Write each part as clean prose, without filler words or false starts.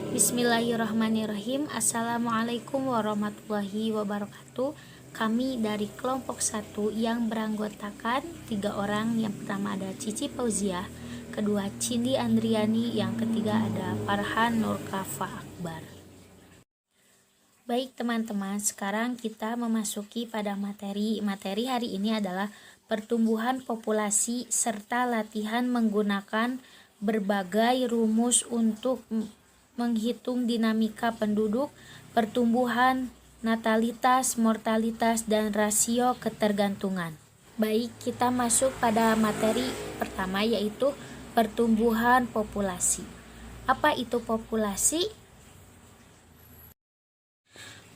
Bismillahirrahmanirrahim. Assalamualaikum warahmatullahi wabarakatuh. Kami dari kelompok 1 yang beranggotakan 3 orang. Yang pertama ada Cici Fauziah, kedua Cindy Andriani, yang ketiga ada Farhan Nurkafa Akbar. Baik teman-teman, sekarang kita memasuki pada materi. Materi hari ini adalah pertumbuhan populasi serta latihan menggunakan berbagai rumus untuk menghitung dinamika penduduk, pertumbuhan, natalitas, mortalitas, dan rasio ketergantungan. Baik, kita masuk pada materi pertama, yaitu pertumbuhan populasi. Apa itu populasi?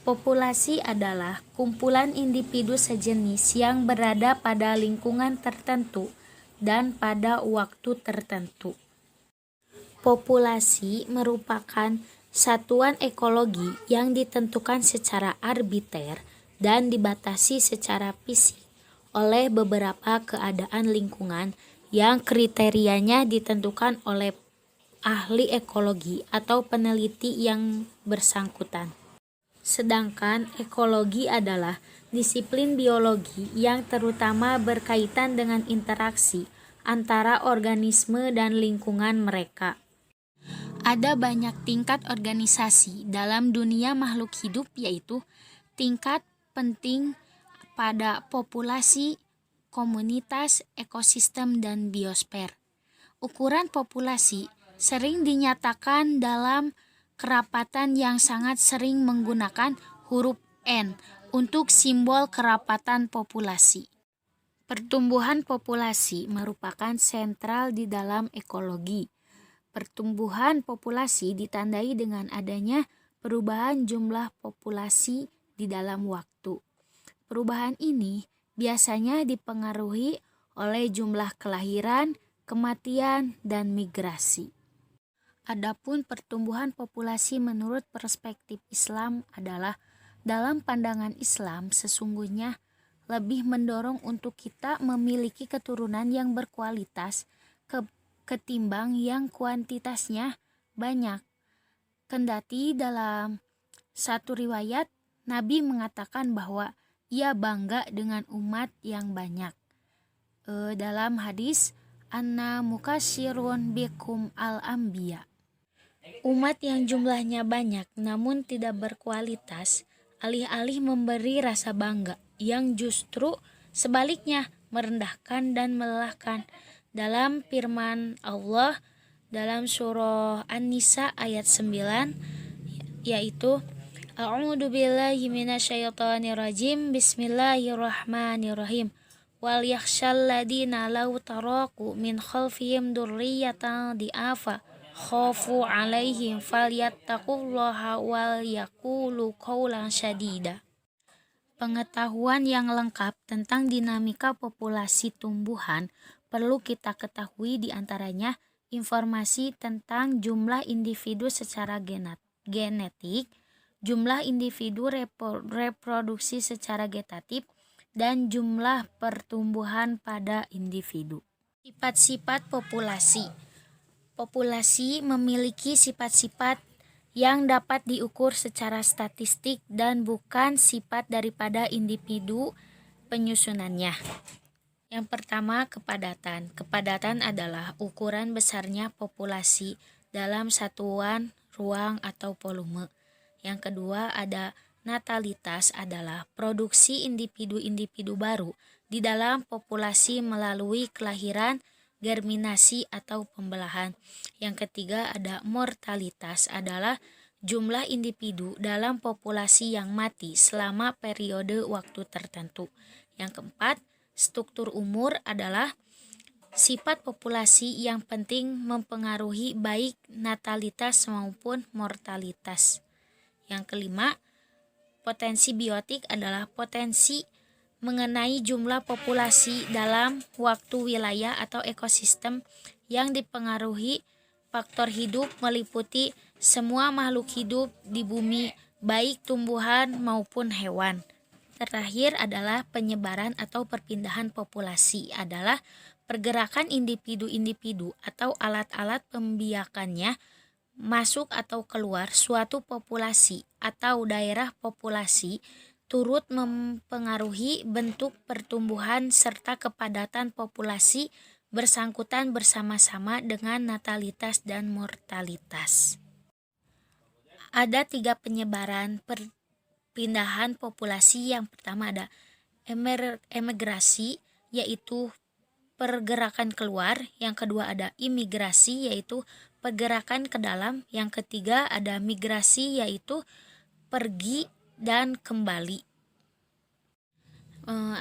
Populasi adalah kumpulan individu sejenis yang berada pada lingkungan tertentu dan pada waktu tertentu. Populasi merupakan satuan ekologi yang ditentukan secara arbiter dan dibatasi secara fisik oleh beberapa keadaan lingkungan yang kriterianya ditentukan oleh ahli ekologi atau peneliti yang bersangkutan. Sedangkan ekologi adalah disiplin biologi yang terutama berkaitan dengan interaksi antara organisme dan lingkungan mereka. Ada banyak tingkat organisasi dalam dunia makhluk hidup, yaitu tingkat penting pada populasi, komunitas, ekosistem, dan biosfer. Ukuran populasi sering dinyatakan dalam kerapatan yang sangat sering menggunakan huruf N untuk simbol kerapatan populasi. Pertumbuhan populasi merupakan sentral di dalam ekologi. Pertumbuhan populasi ditandai dengan adanya perubahan jumlah populasi di dalam waktu. Perubahan ini biasanya dipengaruhi oleh jumlah kelahiran, kematian, dan migrasi. Adapun pertumbuhan populasi menurut perspektif Islam adalah, dalam pandangan Islam sesungguhnya lebih mendorong untuk kita memiliki keturunan yang berkualitas ketimbang yang kuantitasnya banyak. Kendati dalam satu riwayat Nabi mengatakan bahwa ia bangga dengan umat yang banyak. Dalam hadis Anna mukasyirun bikum al-anbiya. Umat yang jumlahnya banyak namun tidak berkualitas, alih-alih memberi rasa bangga, yang justru sebaliknya merendahkan dan melelahkan. Dalam firman Allah dalam surah An-Nisa ayat 9, yaitu A'udzubillahi minasyaitonirrajim, Bismillahirrahmanirrahim. Wal yakhshal ladina law taraku min khalfihim dzurriyyatan di'afa khafu 'alaihim falyattaqullaha wal yaqulu qawlan syadida. Pengetahuan yang lengkap tentang dinamika populasi tumbuhan perlu kita ketahui, diantaranya informasi tentang jumlah individu secara genetik, jumlah individu reproduksi secara getatif, dan jumlah pertumbuhan pada individu. Sifat-sifat populasi. Populasi memiliki sifat-sifat yang dapat diukur secara statistik dan bukan sifat daripada individu penyusunannya. Yang pertama, kepadatan. Kepadatan adalah ukuran besarnya populasi dalam satuan ruang atau volume. Yang kedua, ada natalitas, adalah produksi individu-individu baru di dalam populasi melalui kelahiran, germinasi, atau pembelahan. Yang ketiga, ada mortalitas, adalah jumlah individu dalam populasi yang mati selama periode waktu tertentu. Yang keempat, struktur umur, adalah sifat populasi yang penting mempengaruhi baik natalitas maupun mortalitas. Yang kelima, potensi biotik, adalah potensi mengenai jumlah populasi dalam waktu, wilayah, atau ekosistem yang dipengaruhi faktor hidup meliputi semua makhluk hidup di bumi, baik tumbuhan maupun hewan. Terakhir adalah penyebaran atau perpindahan populasi, adalah pergerakan individu-individu atau alat-alat pembiakannya masuk atau keluar suatu populasi atau daerah populasi turut mempengaruhi bentuk pertumbuhan serta kepadatan populasi bersangkutan bersama-sama dengan natalitas dan mortalitas. Ada 3 penyebaran perpindahan populasi. Yang pertama ada emigrasi, yaitu pergerakan keluar. Yang kedua ada imigrasi, yaitu pergerakan ke dalam. Yang ketiga ada migrasi, yaitu pergi dan kembali.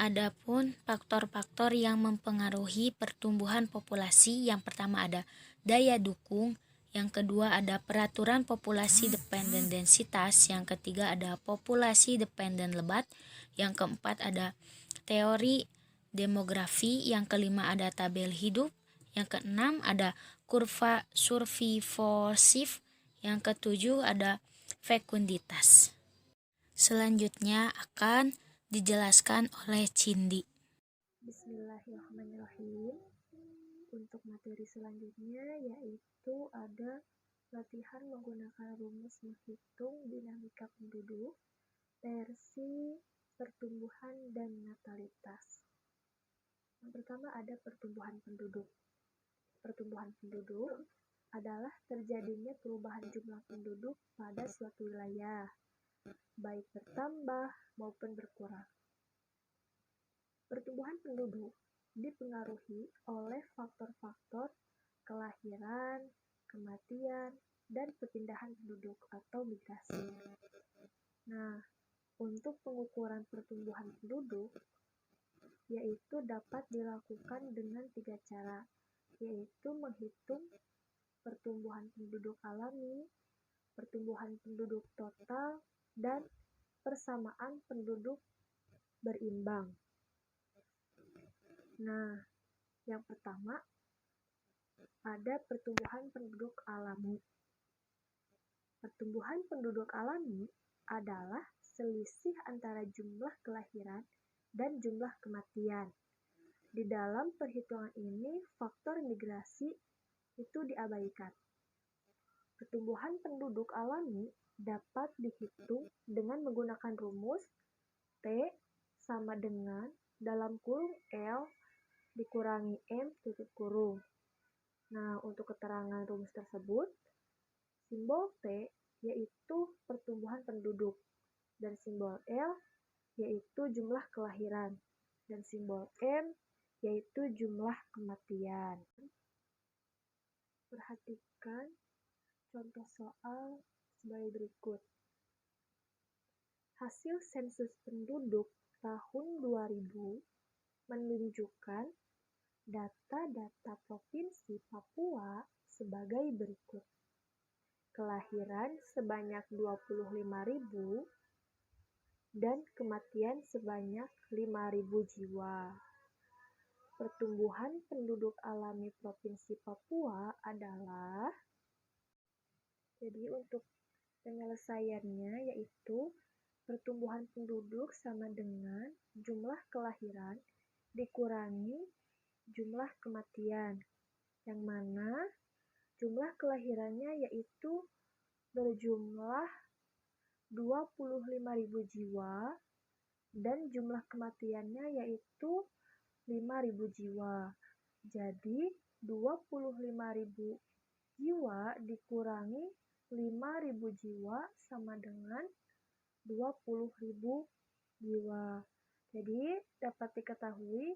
Adapun faktor-faktor yang mempengaruhi pertumbuhan populasi, yang pertama ada daya dukung, yang kedua ada peraturan populasi dependen densitas, yang ketiga ada populasi dependen lebat, yang keempat ada teori demografi, yang kelima ada tabel hidup, yang keenam ada kurva survivosif, yang ketujuh ada fekunditas. Selanjutnya akan dijelaskan oleh Cindy. Bismillahirrahmanirrahim. Untuk materi selanjutnya yaitu ada latihan menggunakan rumus menghitung dinamika penduduk versi pertumbuhan dan natalitas. Yang pertama ada pertumbuhan penduduk. Pertumbuhan penduduk adalah terjadinya perubahan jumlah penduduk pada suatu wilayah, baik bertambah maupun berkurang. Pertumbuhan penduduk dipengaruhi oleh faktor-faktor kelahiran, kematian, dan perpindahan penduduk atau migrasi. Nah, untuk pengukuran pertumbuhan penduduk, yaitu dapat dilakukan dengan 3 cara, yaitu menghitung pertumbuhan penduduk alami, pertumbuhan penduduk total, dan persamaan penduduk berimbang. Nah, yang pertama ada pertumbuhan penduduk alami. Pertumbuhan penduduk alami adalah selisih antara jumlah kelahiran dan jumlah kematian. Di dalam perhitungan ini, faktor migrasi itu diabaikan. Pertumbuhan penduduk alami dapat dihitung dengan menggunakan rumus T sama dengan dalam kurung L dikurangi M tutup kurung. Nah, untuk keterangan rumus tersebut, simbol T yaitu pertumbuhan penduduk, dan simbol L yaitu jumlah kelahiran, dan simbol M yaitu jumlah kematian. Perhatikan contoh soal sebagai berikut. Hasil sensus penduduk tahun 2000 menunjukkan data-data Provinsi Papua sebagai berikut. Kelahiran sebanyak 25.000 dan kematian sebanyak 5.000 jiwa. Pertumbuhan penduduk alami Provinsi Papua adalah, jadi untuk penyelesaiannya yaitu pertumbuhan penduduk sama dengan jumlah kelahiran dikurangi jumlah kematian, yang mana jumlah kelahirannya yaitu berjumlah 25.000 jiwa dan jumlah kematiannya yaitu 5.000 jiwa. Jadi 25.000 jiwa dikurangi 5.000 jiwa sama dengan 20.000 jiwa. Jadi dapat diketahui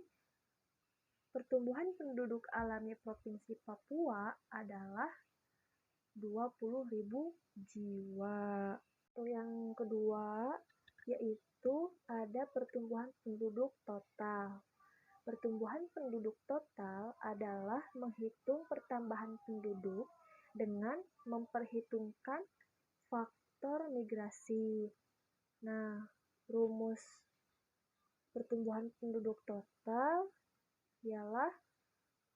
pertumbuhan penduduk alami Provinsi Papua adalah 20.000 jiwa. Yang kedua yaitu ada pertumbuhan penduduk total. Pertumbuhan penduduk total adalah menghitung pertambahan penduduk dengan memperhitungkan faktor migrasi. Nah, rumus pertumbuhan penduduk total ialah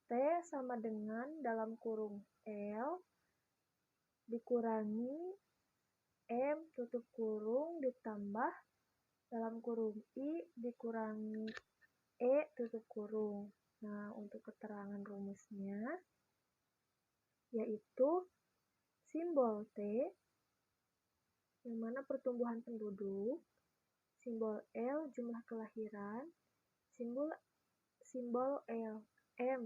T sama dengan dalam kurung L dikurangi M tutup kurung ditambah dalam kurung I dikurangi E tutup kurung. Nah, untuk keterangan rumusnya yaitu simbol T, yang mana pertumbuhan penduduk, simbol L jumlah kelahiran, simbol L M,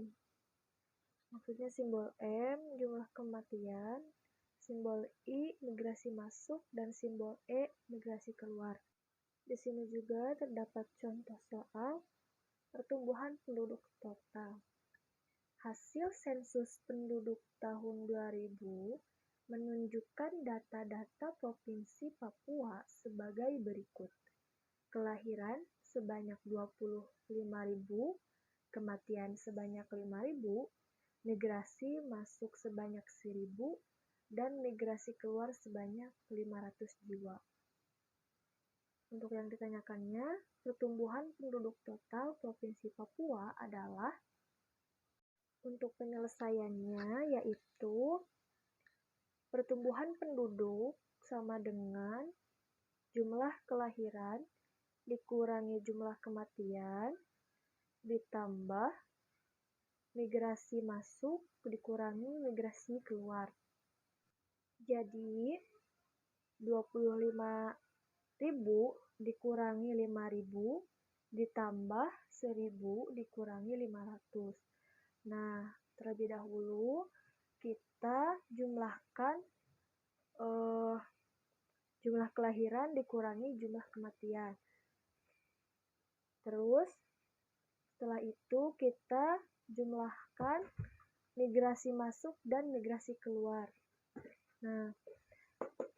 maksudnya simbol M jumlah kematian, simbol I migrasi masuk, dan simbol E migrasi keluar. Di sini juga terdapat contoh soal pertumbuhan penduduk total. Hasil sensus penduduk tahun 2000 menunjukkan data-data Provinsi Papua sebagai berikut. Kelahiran sebanyak 25.000, kematian sebanyak 5.000, migrasi masuk sebanyak 1.000, dan migrasi keluar sebanyak 500 jiwa. Untuk yang ditanyakannya, pertumbuhan penduduk total Provinsi Papua adalah, untuk penyelesaiannya yaitu pertumbuhan penduduk sama dengan jumlah kelahiran dikurangi jumlah kematian ditambah migrasi masuk dikurangi migrasi keluar. Jadi 25.000 dikurangi 5.000 ditambah 1.000 dikurangi 500. Nah, terlebih dahulu kita jumlahkan jumlah kelahiran dikurangi jumlah kematian. Terus setelah itu kita jumlahkan migrasi masuk dan migrasi keluar. Nah,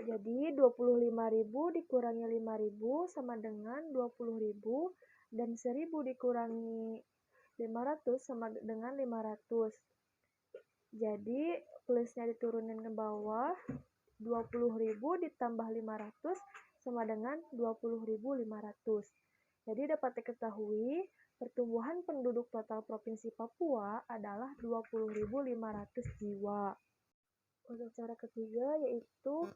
jadi 25.000 dikurangi 5.000 sama dengan 20.000, dan 1.000 dikurangi 500 sama dengan 500. Jadi plusnya diturunin ke bawah, 20.000 ditambah 500 sama dengan 20.500. Jadi dapat diketahui pertumbuhan penduduk total Provinsi Papua adalah 20.500 jiwa. Untuk cara ketiga yaitu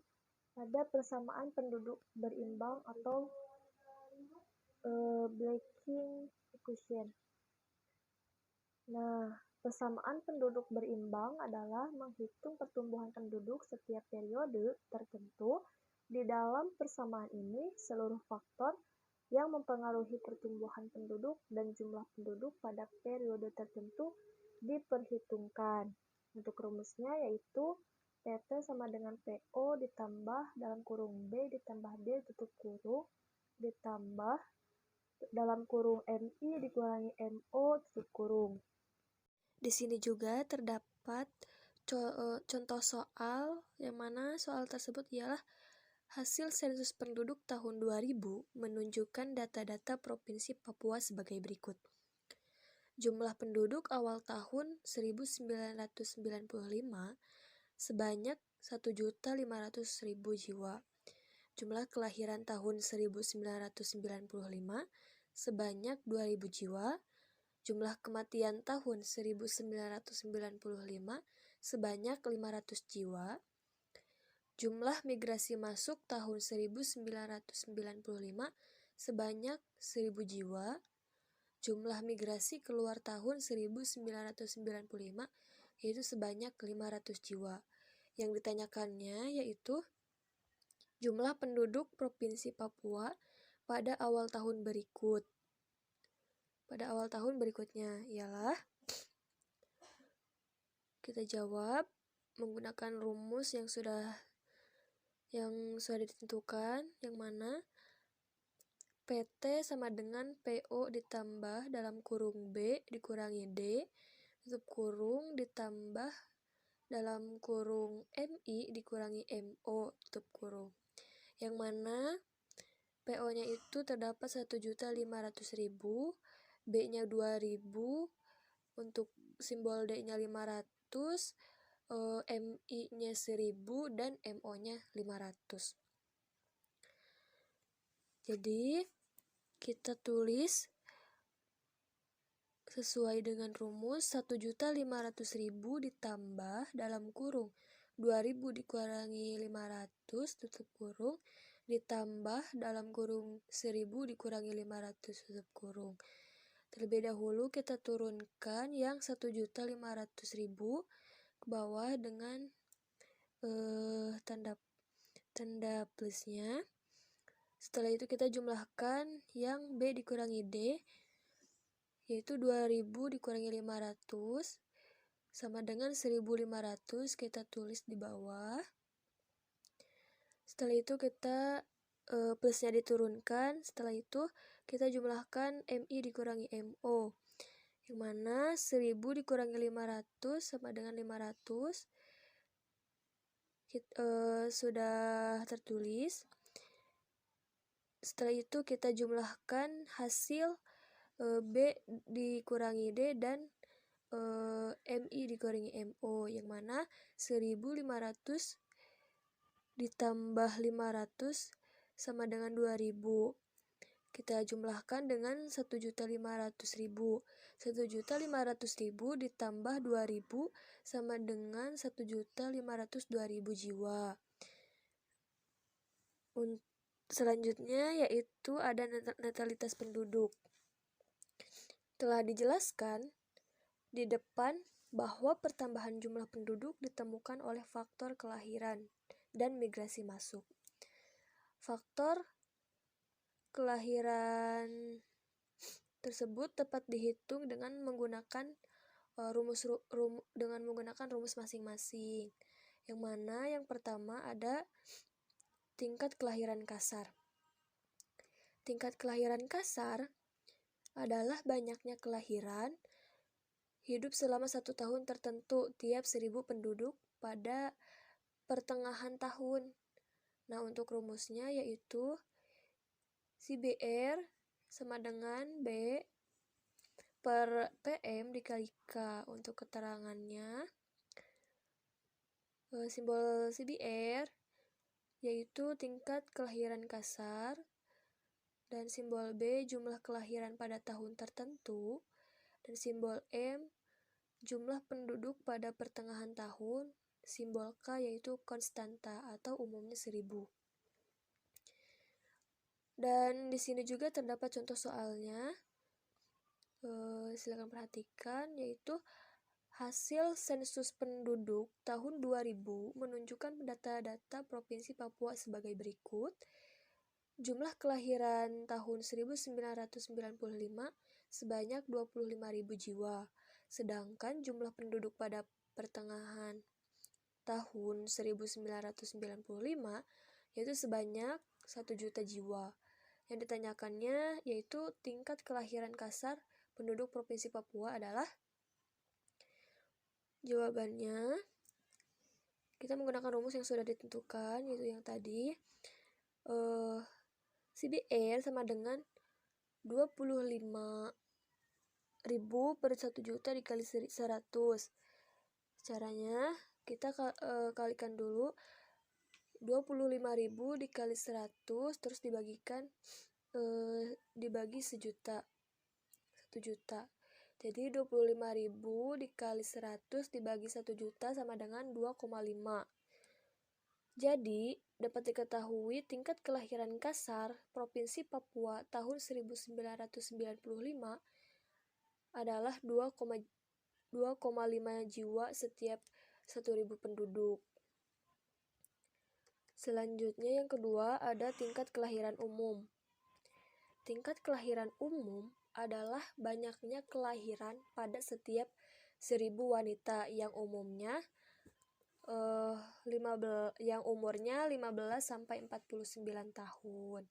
ada persamaan penduduk berimbang atau Blaking equation. Nah, persamaan penduduk berimbang adalah menghitung pertumbuhan penduduk setiap periode tertentu. Di dalam persamaan ini, seluruh faktor yang mempengaruhi pertumbuhan penduduk dan jumlah penduduk pada periode tertentu diperhitungkan. Untuk rumusnya yaitu PT sama dengan PO ditambah dalam kurung B ditambah D tutup kurung ditambah dalam kurung MI dikurangi MO tutup kurung. Di sini juga terdapat contoh soal yang mana soal tersebut ialah hasil sensus penduduk tahun 2000 menunjukkan data-data Provinsi Papua sebagai berikut. Jumlah penduduk awal tahun 1995 sebanyak 1.500.000 jiwa. Jumlah kelahiran tahun 1995 sebanyak 2.000 jiwa. Jumlah kematian tahun 1995 sebanyak 500 jiwa. Jumlah migrasi masuk tahun 1995 sebanyak 1.000 jiwa. Jumlah migrasi keluar tahun 1995 yaitu sebanyak 500 jiwa. Yang ditanyakannya yaitu jumlah penduduk Provinsi Papua pada awal tahun berikut. Pada awal tahun berikutnya ialah, kita jawab menggunakan rumus yang sudah ditentukan, yang mana PT sama dengan PO ditambah dalam kurung B dikurangi D tutup kurung ditambah dalam kurung MI dikurangi MO tutup kurung, yang mana PO-nya itu terdapat 1.500.000, B-nya 2.000, untuk simbol D-nya 500, MI-nya 1.000, dan MO-nya 500. Jadi kita tulis sesuai dengan rumus 1.500.000 ditambah dalam kurung 2.000 dikurangi 500 tutup kurung ditambah dalam kurung 1.000 dikurangi 500 tutup kurung. Terlebih dahulu kita turunkan yang 1.500.000 ke bawah dengan tanda plusnya. Setelah itu kita jumlahkan yang B dikurangi D, yaitu 2000 dikurangi 500 sama dengan 1500, kita tulis di bawah. Setelah itu kita plusnya diturunkan. Setelah itu kita jumlahkan MI dikurangi MO, yang mana 1000 dikurangi 500 sama dengan 500. Sudah tertulis. Setelah itu kita jumlahkan hasil B dikurangi D dan MI dikurangi MO, yang mana 1500 ditambah 500 sama dengan 2000. Kita jumlahkan dengan 1.500.000. 1.500.000 ditambah 2000 sama dengan 1.502.000 jiwa. Selanjutnya yaitu ada netralitas penduduk. Telah dijelaskan di depan bahwa pertambahan jumlah penduduk ditemukan oleh faktor kelahiran dan migrasi masuk. Faktor kelahiran tersebut dapat dihitung dengan menggunakan rumus masing-masing. Yang mana yang pertama ada tingkat kelahiran kasar. Tingkat kelahiran kasar adalah banyaknya kelahiran hidup selama 1 tahun tertentu tiap 1000 penduduk pada pertengahan tahun. Nah, untuk rumusnya yaitu CBR sama dengan B per PM dikali K. Untuk keterangannya, simbol CBR yaitu tingkat kelahiran kasar, dan simbol B jumlah kelahiran pada tahun tertentu, dan simbol M jumlah penduduk pada pertengahan tahun, simbol K yaitu konstanta atau umumnya 1000. Dan di sini juga terdapat contoh soalnya. Silakan perhatikan, yaitu hasil sensus penduduk tahun 2000 menunjukkan data-data Provinsi Papua sebagai berikut. Jumlah kelahiran tahun 1995 sebanyak 25.000 jiwa, sedangkan jumlah penduduk pada pertengahan tahun 1995 yaitu sebanyak 1 juta jiwa. Yang ditanyakannya yaitu tingkat kelahiran kasar penduduk Provinsi Papua adalah, jawabannya kita menggunakan rumus yang sudah ditentukan, yaitu yang tadi. CBR sama dengan 25.000 per 1 juta dikali 100. Caranya kita kalikan dulu 25.000 dikali 100 terus dibagi sejuta, 1 juta. Jadi 25.000 dikali 100 dibagi 1 juta sama dengan 2,5. Jadi dapat diketahui tingkat kelahiran kasar Provinsi Papua tahun 1995 adalah 2,5 jiwa setiap 1.000 penduduk. Selanjutnya yang kedua ada tingkat kelahiran umum. Tingkat kelahiran umum adalah banyaknya kelahiran pada setiap 1000 wanita yang umumnya yang umurnya 15 sampai 49 tahun,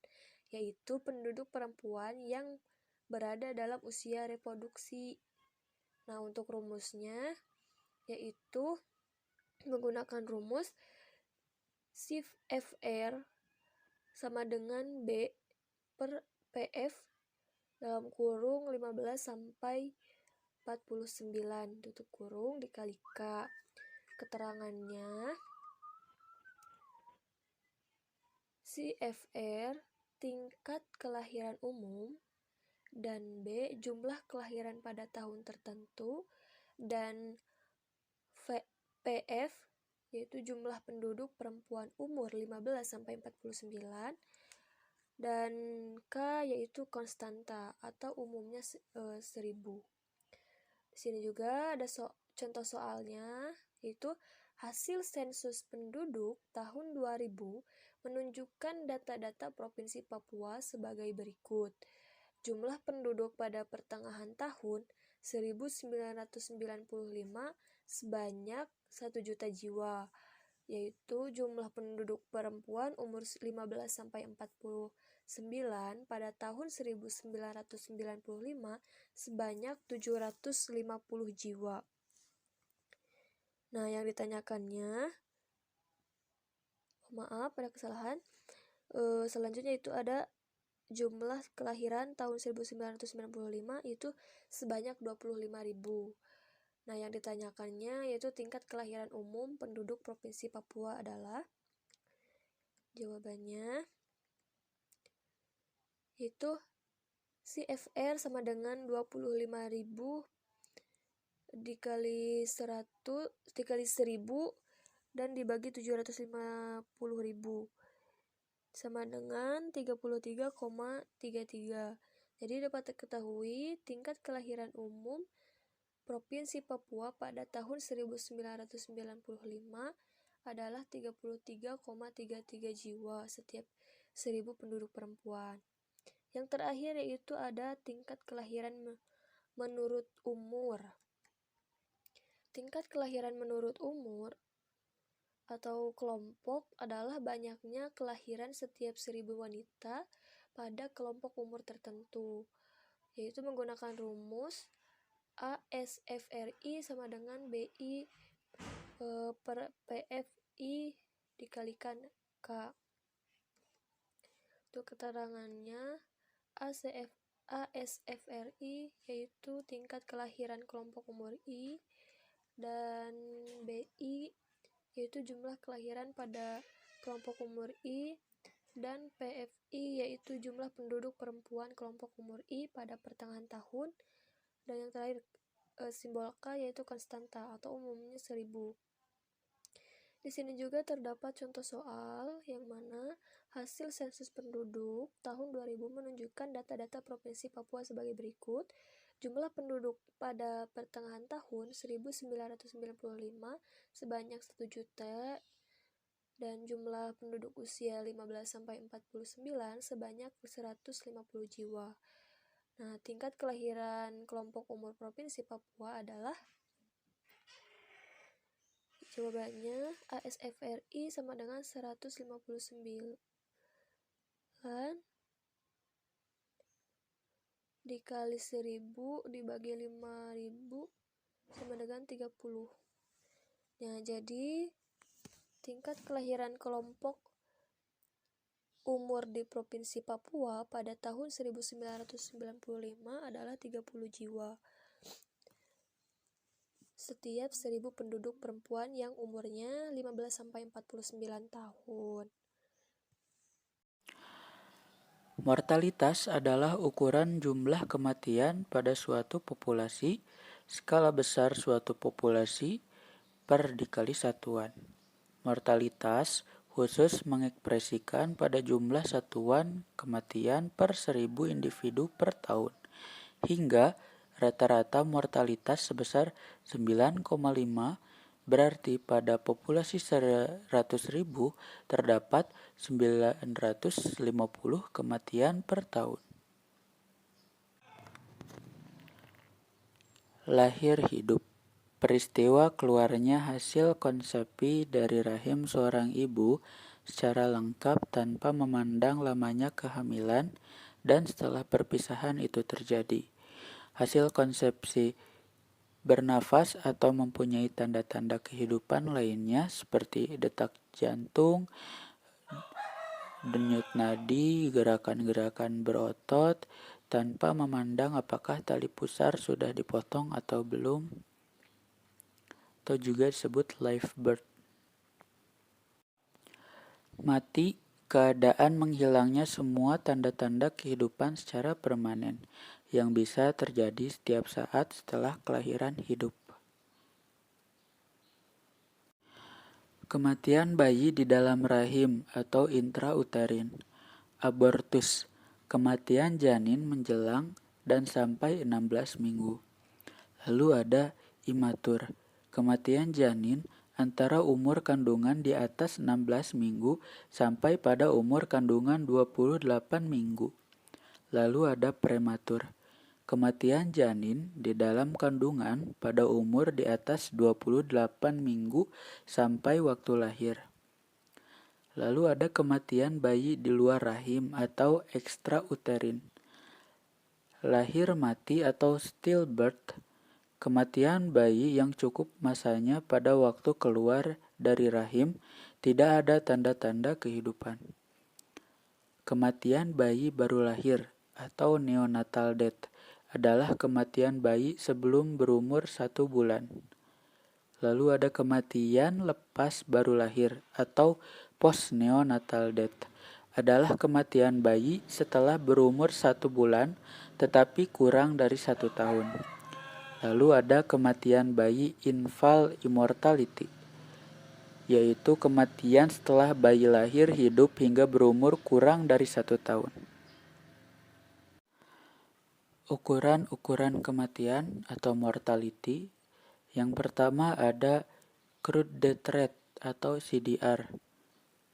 yaitu penduduk perempuan yang berada dalam usia reproduksi. Nah, untuk rumusnya yaitu menggunakan rumus CFR sama dengan B per PF dalam kurung 15 sampai 49 tutup kurung dikali K. Keterangannya, CFR tingkat kelahiran umum, dan B jumlah kelahiran pada tahun tertentu, dan PF yaitu jumlah penduduk perempuan umur 15 sampai 49, dan K yaitu konstanta atau umumnya 1000. Di sini juga ada contoh soalnya, yaitu Hasil sensus penduduk tahun 2000 menunjukkan data-data Provinsi Papua sebagai berikut. Jumlah penduduk pada pertengahan tahun 1995 sebanyak 1 juta jiwa, yaitu jumlah penduduk perempuan umur 15-49 pada tahun 1995 sebanyak 750 jiwa. Nah, yang ditanyakannya, maaf ada kesalahan. Selanjutnya itu ada jumlah kelahiran tahun 1995 itu sebanyak 25.000. Nah, yang ditanyakannya yaitu tingkat kelahiran umum penduduk Provinsi Papua adalah, jawabannya itu CFR sama dengan 25.000 dikali 1000 dan dibagi 750.000 sama dengan 33,33. Jadi dapat diketahui tingkat kelahiran umum Provinsi Papua pada tahun 1995 adalah 33,33 jiwa setiap 1000 penduduk perempuan. Yang terakhir yaitu ada tingkat kelahiran menurut umur. Tingkat kelahiran menurut umur atau kelompok adalah banyaknya kelahiran setiap 1000 wanita pada kelompok umur tertentu, yaitu menggunakan rumus ASFRI sama dengan BI per PFI dikalikan K. Untuk keterangannya, ASFRI yaitu tingkat kelahiran kelompok umur I, dan BI yaitu jumlah kelahiran pada kelompok umur I, dan PFI yaitu jumlah penduduk perempuan kelompok umur I pada pertengahan tahun, dan yang terakhir simbol K yaitu konstanta atau umumnya 1000. Di sini juga terdapat contoh soal yang mana hasil sensus penduduk tahun 2000 menunjukkan data-data Provinsi Papua sebagai berikut. Jumlah penduduk pada pertengahan tahun 1995 sebanyak 1 juta, dan jumlah penduduk usia 15-49 sebanyak 150 jiwa. Nah, tingkat kelahiran kelompok umur Provinsi Papua adalah, jawabannya ASFRI sama dengan 159 dikali 1000 dibagi 5000 sama dengan 30. Nah, jadi tingkat kelahiran kelompok umur di Provinsi Papua pada tahun 1995 adalah 30 jiwa setiap 1000 penduduk perempuan yang umurnya 15-49 tahun. Mortalitas adalah ukuran jumlah kematian pada suatu populasi, skala besar suatu populasi, per dikali satuan. Mortalitas khusus mengekspresikan pada jumlah satuan kematian per 1000 individu per tahun, hingga rata-rata mortalitas sebesar 9,5, berarti pada populasi 100.000 terdapat 950 kematian per tahun. Lahir hidup. Peristiwa keluarnya hasil konsepsi dari rahim seorang ibu secara lengkap tanpa memandang lamanya kehamilan dan setelah perpisahan itu terjadi. Hasil konsepsi bernafas atau mempunyai tanda-tanda kehidupan lainnya seperti detak jantung, denyut nadi, gerakan-gerakan berotot, tanpa memandang apakah tali pusar sudah dipotong atau belum, atau juga disebut live birth. Mati, keadaan menghilangnya semua tanda-tanda kehidupan secara permanen, yang bisa terjadi setiap saat setelah kelahiran hidup. Kematian bayi di dalam rahim atau intrauterin. Abortus, kematian janin menjelang dan sampai 16 minggu. Lalu ada imatur, kematian janin antara umur kandungan di atas 16 minggu sampai pada umur kandungan 28 minggu. Lalu ada prematur, kematian janin di dalam kandungan pada umur di atas 28 minggu sampai waktu lahir. Lalu ada kematian bayi di luar rahim atau extrauterine. Lahir mati atau stillbirth, kematian bayi yang cukup masanya pada waktu keluar dari rahim, tidak ada tanda-tanda kehidupan. Kematian bayi baru lahir atau neonatal death adalah kematian bayi sebelum berumur 1 bulan. Lalu ada kematian lepas baru lahir atau post-neonatal death adalah kematian bayi setelah berumur 1 bulan tetapi kurang dari 1 tahun. Lalu ada kematian bayi infant immortality, yaitu kematian setelah bayi lahir hidup hingga berumur kurang dari 1 tahun. Ukuran-ukuran kematian atau mortality. Yang pertama ada crude death rate atau CDR,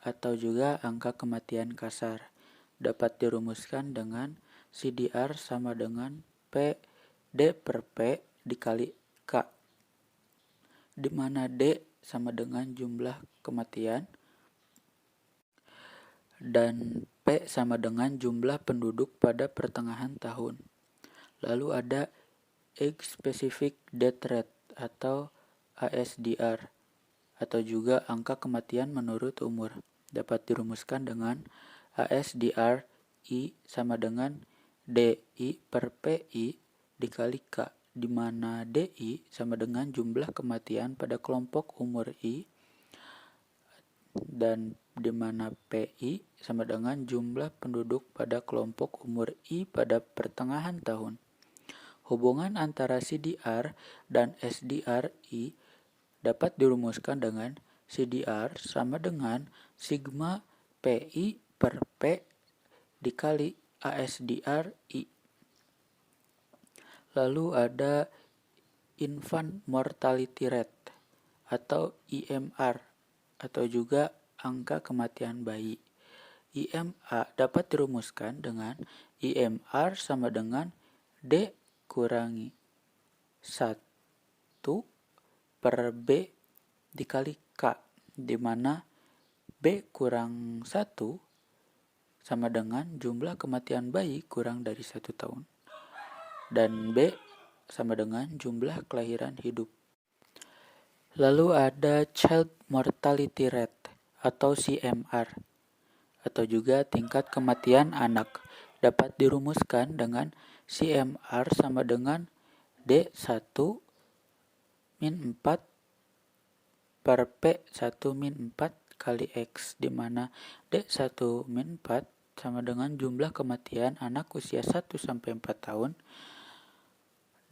atau juga angka kematian kasar. Dapat dirumuskan dengan CDR sama dengan D per P dikali K, di mana D sama dengan jumlah kematian dan P sama dengan jumlah penduduk pada pertengahan tahun. Lalu ada age specific death rate atau ASDR, atau juga angka kematian menurut umur. Dapat dirumuskan dengan ASDR I sama dengan DI per PI dikali K, di mana DI sama dengan jumlah kematian pada kelompok umur I, dan di mana PI sama dengan jumlah penduduk pada kelompok umur I pada pertengahan tahun. Hubungan antara CDR dan SDRI dapat dirumuskan dengan CDR sama dengan sigma PI per P dikali ASDRI. Lalu ada infant mortality rate atau IMR, atau juga angka kematian bayi. IMA dapat dirumuskan dengan IMR sama dengan D kurangi 1 per B dikali K, di mana B kurang 1 sama dengan jumlah kematian bayi kurang dari 1 tahun. Dan B sama dengan jumlah kelahiran hidup. Lalu ada child mortality rate atau CMR, atau juga tingkat kematian anak. Dapat dirumuskan dengan CMR sama dengan D1 min 4 per P1 min 4 kali X, di mana D1 min 4 sama dengan jumlah kematian anak usia 1-4 tahun,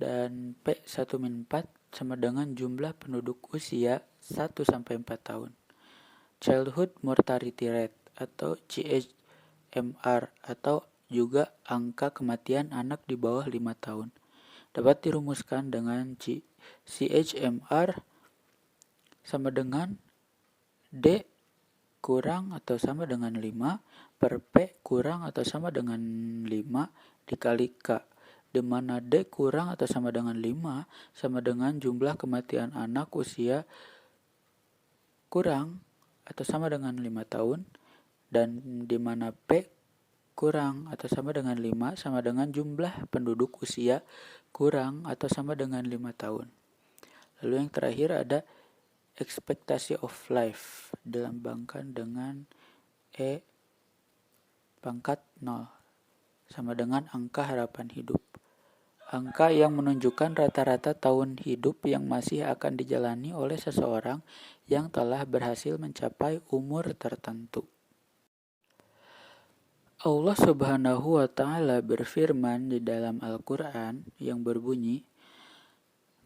dan P1 min 4 sama dengan jumlah penduduk usia 1-4 tahun. Childhood mortality rate atau CHMR, atau juga angka kematian anak di bawah 5 tahun. Dapat dirumuskan dengan CHMR sama dengan D kurang atau sama dengan 5 per P kurang atau sama dengan 5 dikali K, di mana D kurang atau sama dengan 5 sama dengan jumlah kematian anak usia kurang atau sama dengan 5 tahun, dan di mana P kurang atau sama dengan 5 sama dengan jumlah penduduk usia kurang atau sama dengan 5 tahun. Lalu yang terakhir ada ekspektasi of life dilambangkan dengan E pangkat 0 sama dengan angka harapan hidup. Angka yang menunjukkan rata-rata tahun hidup yang masih akan dijalani oleh seseorang yang telah berhasil mencapai umur tertentu. Allah Subhanahu wa Ta'ala berfirman di dalam Al-Quran yang berbunyi,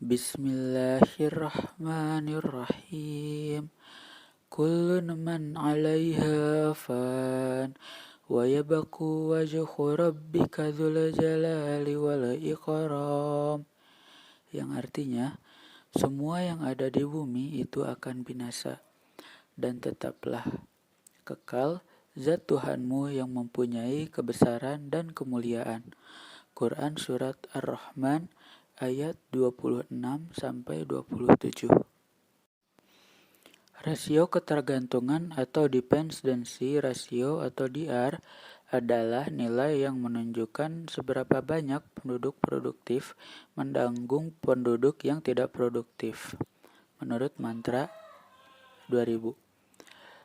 Bismillahirrahmanirrahim. Kullun man 'alaiha fan wa yabqu wajhu rabbika dzul jalali wal ikram. Yang artinya, Semua yang ada di bumi itu akan binasa, dan tetaplah kekal zat Tuhanmu yang mempunyai kebesaran dan kemuliaan. Quran Surat Ar-Rahman ayat 26-27. Rasio ketergantungan atau dependency ratio atau DR adalah nilai yang menunjukkan seberapa banyak penduduk produktif menanggung penduduk yang tidak produktif. Menurut Mantra 2000.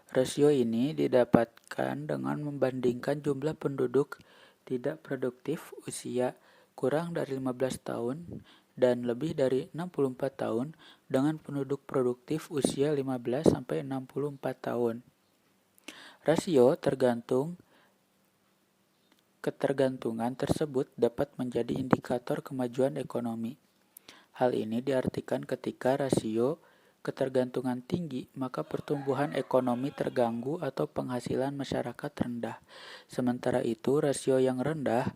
Rasio ini didapatkan dengan membandingkan jumlah penduduk tidak produktif usia kurang dari 15 tahun dan lebih dari 64 tahun dengan penduduk produktif usia 15-64 tahun. Rasio ketergantungan tersebut dapat menjadi indikator kemajuan ekonomi. Hal ini diartikan ketika rasio ketergantungan tinggi, maka pertumbuhan ekonomi terganggu atau penghasilan masyarakat rendah. Sementara itu, rasio yang rendah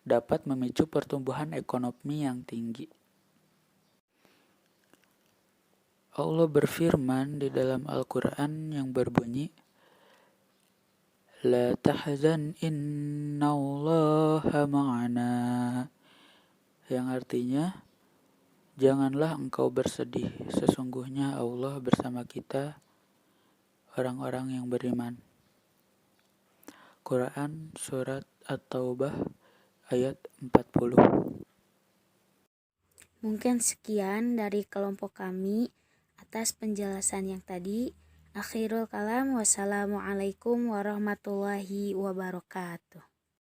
dapat memicu pertumbuhan ekonomi yang tinggi. Allah berfirman di dalam Al-Quran yang berbunyi, La tahzan innallaha ma'ana, yang artinya, janganlah engkau bersedih, sesungguhnya Allah bersama kita, orang-orang yang beriman. Quran Surat At-Taubah ayat 40. Mungkin sekian dari kelompok kami atas penjelasan yang tadi. Akhirul kalam, wassalamualaikum warahmatullahi wabarakatuh.